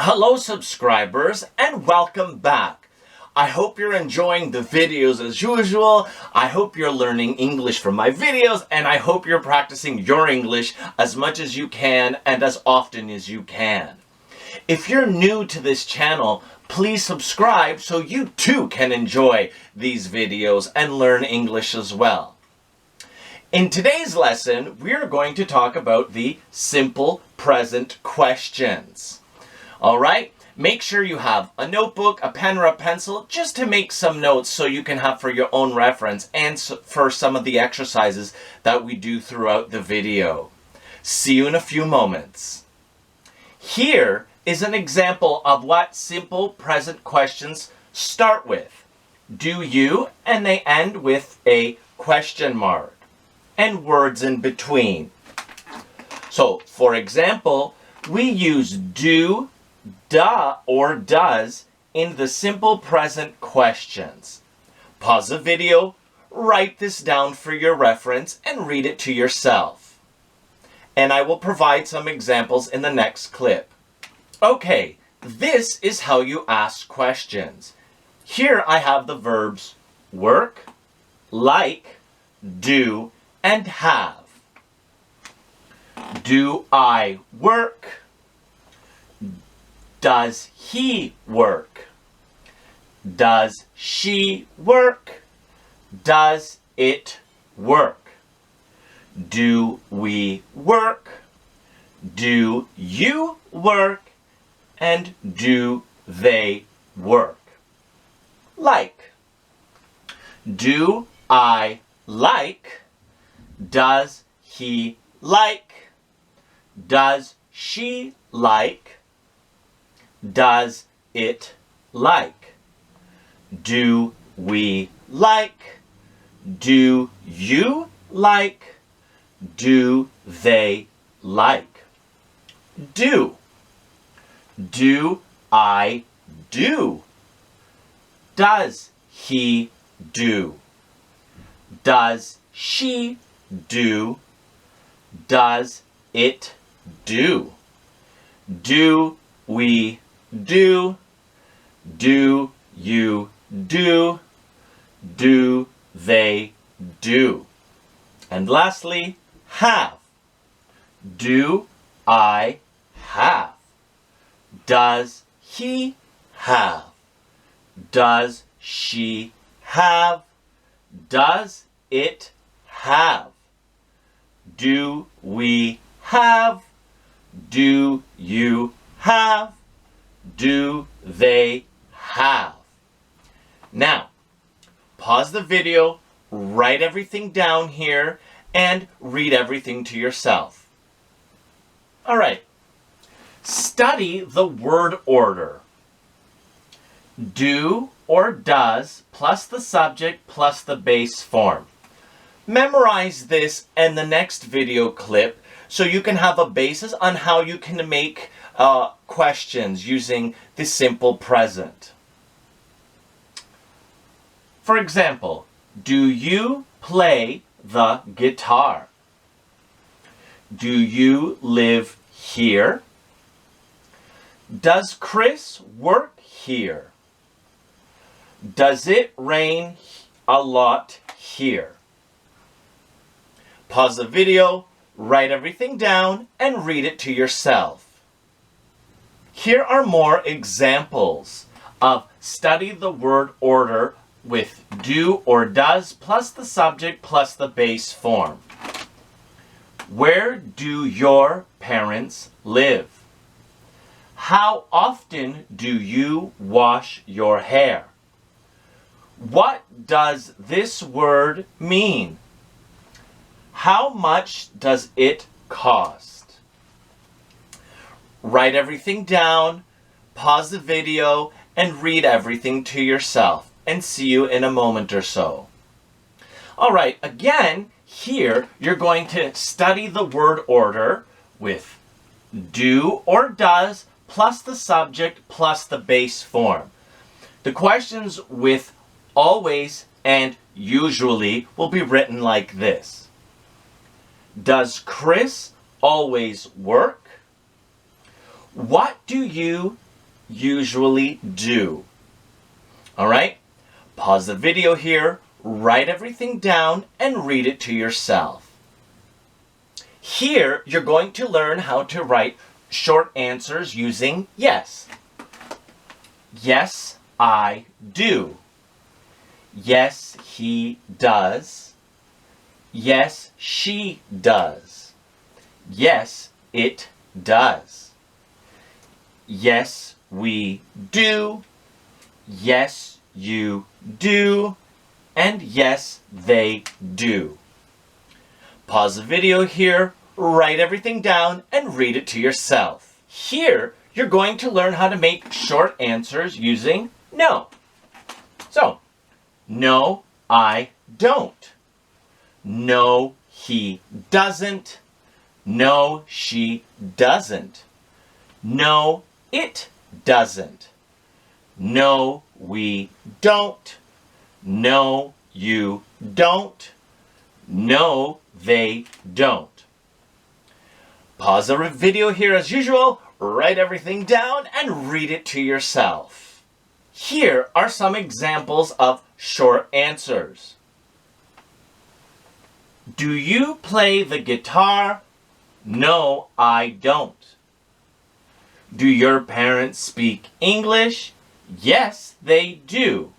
Hello subscribers and welcome back. I hope you're enjoying the videos as usual. I hope you're learning English from my videos, and I hope you're practicing your English as much as you can and as often as you can. If you're new to this channel, please subscribe so you too can enjoy these videos and learn English as well. In today's lesson, we're going to talk about the simple present questions. All right, make sure you have a notebook, a pen, or a pencil just to make some notes so you can have for your own reference and for some of the exercises that we do throughout the video. See you in a few moments. Here is an example of what simple present questions start with. Do you, and they end with a question mark and words in between. So, for example, we use do, or does in the simple present questions. Pause the video, write this down for your reference, and read it to yourself. And I will provide some examples in the next clip. Okay, this is how you ask questions. Here I have the verbs work, like, do, and have. Do I work? Does he work? Does she work? Does it work? Do we work? Do you work? And do they work? Like. Do I like? Does he like? Does she like? Does it like? Do we like? Do you like? Do they like? Do. Do I do? Does he do? Does she do? Does it do? Do we do? Do you do? Do they do? And lastly, have. Do I have? Does he have? Does she have? Does it have? Do we have? Do you have? Do they have? Now, pause the video, write everything down here, and read everything to yourself. All right. Study the word order. Do or does plus the subject plus the base form. Memorize this and the next video clip so you can have a basis on how you can make questions using the simple present. For example, do you play the guitar? Do you live here? Does Chris work here? Does it rain a lot here? Pause the video, write everything down, and read it to yourself. Here are more examples of study the word order with do or does plus the subject plus the base form. Where do your parents live? How often do you wash your hair? What does this word mean? How much does it cost? Write everything down, pause the video, and read everything to yourself. And see you in a moment or so. All right, again, here you're going to study the word order with do or does plus the subject plus the base form. The questions with always and usually will be written like this. Does Chris always work? What do you usually do. All right? Pause the video here, write everything down, and read it to yourself. Here, you're going to learn how to write short answers using yes. Yes, I do. Yes, he does. Yes, she does. Yes, it does. Yes, we do. Yes, you do. And yes, they do. Pause the video here, write everything down, and read it to yourself. Here, you're going to learn how to make short answers using no. So, no, I don't. No, he doesn't. No, she doesn't. No, it doesn't. No, we don't. No, you don't. No, they don't. Pause the video here as usual, write everything down, and read it to yourself. Here are some examples of short answers. Do you play the guitar? No, I don't. Do your parents speak English? Yes, they do.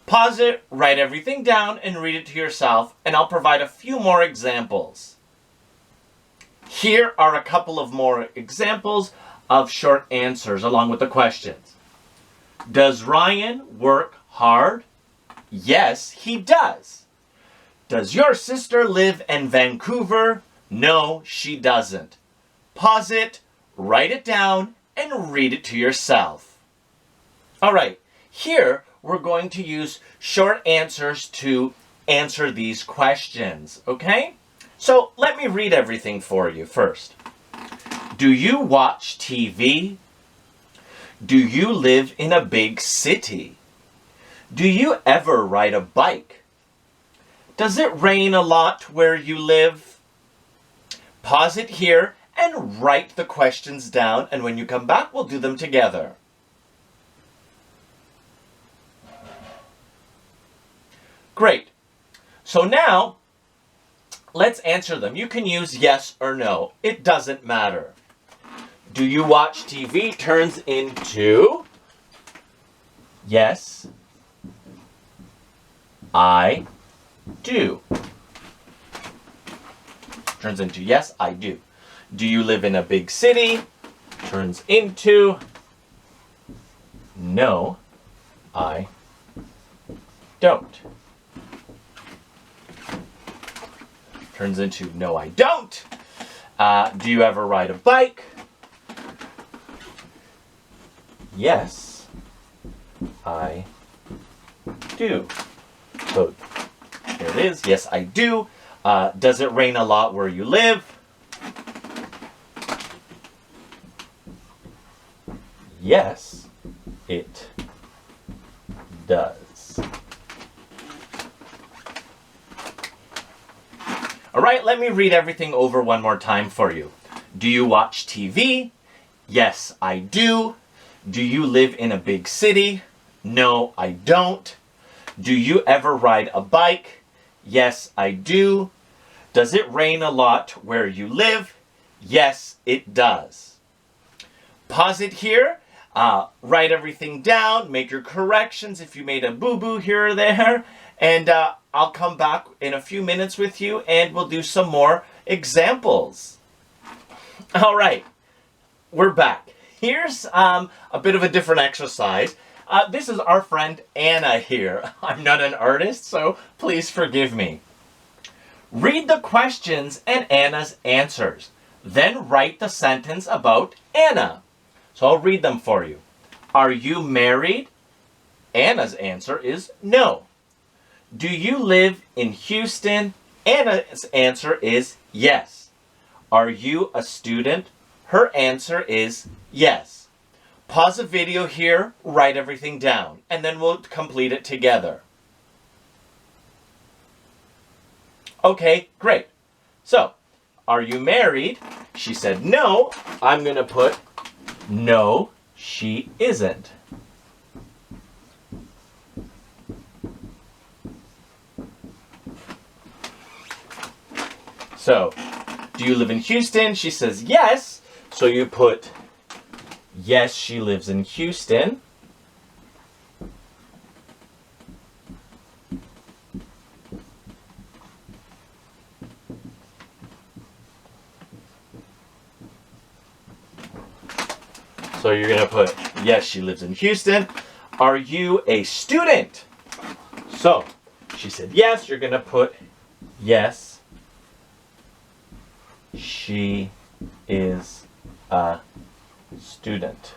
Pause it, write everything down, and read it to yourself, and I'll provide a few more examples. Here are a couple of more examples of short answers along with the questions. Does Ryan work hard? Yes, he does. Does your sister live in Vancouver? No, she doesn't. Pause it, write it down, and read it to yourself. All right, here we're going to use short answers to answer these questions, okay? So let me read everything for you first. Do you watch TV? Do you live in a big city? Do you ever ride a bike? Does it rain a lot where you live? Pause it here and write the questions down, and when you come back, we'll do them together. Great. So now, let's answer them. You can use yes or no. It doesn't matter. Do you watch TV turns into yes, I do. Turns into yes, I do. Do you live in a big city? Turns into no, I don't. Turns into no, I don't. Do you ever ride a bike? Yes, I do. So there it is. Yes, I do. Does it rain a lot where you live? Yes, it does. All right, let me read everything over one more time for you. Do you watch TV? Yes, I do. Do you live in a big city? No, I don't. Do you ever ride a bike? Yes, I do. Does it rain a lot where you live? Yes, it does. Pause it here. Write everything down. Make your corrections if you made a boo-boo here or there. And I'll come back in a few minutes with you and we'll do some more examples. All right, we're back. Here's a bit of a different exercise. This is our friend Anna here. I'm not an artist, so please forgive me. Read the questions and Anna's answers. Then write the sentence about Anna. So I'll read them for you. Are you married? Anna's answer is no. Do you live in Houston? Anna's answer is yes. Are you a student? Her answer is yes. Pause the video here, write everything down, and then we'll complete it together. Okay, great. So, are you married? She said no. I'm going to put no, she isn't. So, do you live in Houston? She says yes. So you put yes, she lives in Houston. So you're going to put yes, she lives in Houston. Are you a student? So she said yes. You're going to put yes, she is a student.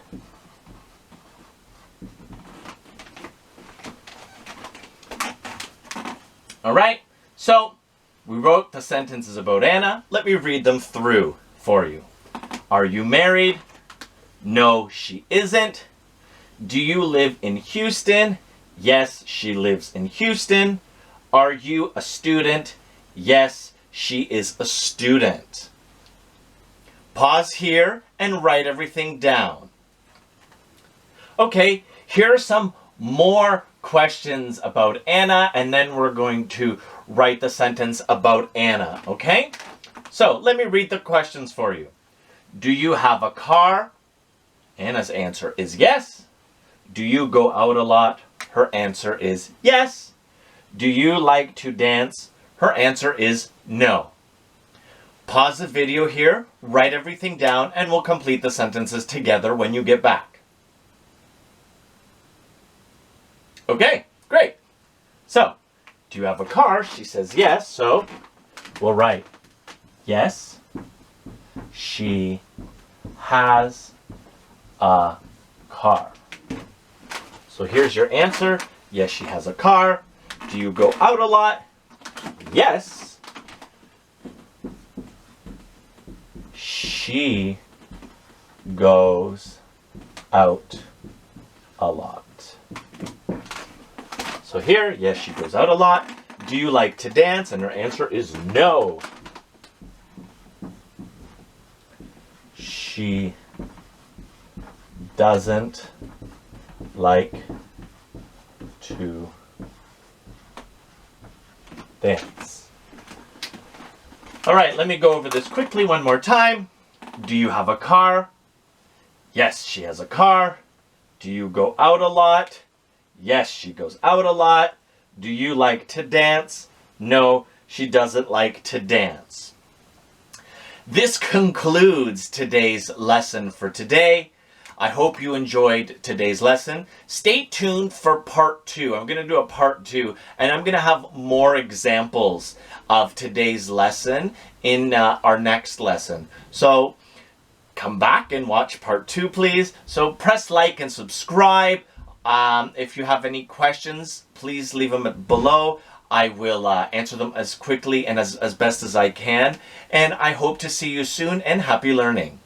All right, so we wrote the sentences about Anna. Let me read them through for you. Are you married? No, she isn't. Do you live in Houston? Yes, she lives in Houston. Are you a student? Yes, she is a student. Pause here and write everything down. Okay, here are some more questions about Anna, and then we're going to write the sentence about Anna, okay? So let me read the questions for you. Do you have a car? Anna's answer is yes. Do you go out a lot? Her answer is yes. Do you like to dance? Her answer is no. Pause the video here, write everything down, and we'll complete the sentences together when you get back. Okay, great. So, do you have a car? She says yes, so we'll write yes, she has a car. So here's your answer. Yes, she has a car. Do you go out a lot? Yes. She goes out a lot. So here, yes, she goes out a lot. Do you like to dance? And her answer is no. She doesn't like to dance. All right, let me go over this quickly one more time. Do you have a car? Yes, she has a car. Do you go out a lot? Yes, she goes out a lot. Do you like to dance? No, she doesn't like to dance. This concludes today's lesson for today. I hope you enjoyed today's lesson. Stay tuned for part 2. I'm going to do a part 2, and I'm going to have more examples of today's lesson in our next lesson. So come back and watch part 2, please. So press like and subscribe. If you have any questions, please leave them below. I will answer them as quickly and as best as I can. And I hope to see you soon, and happy learning.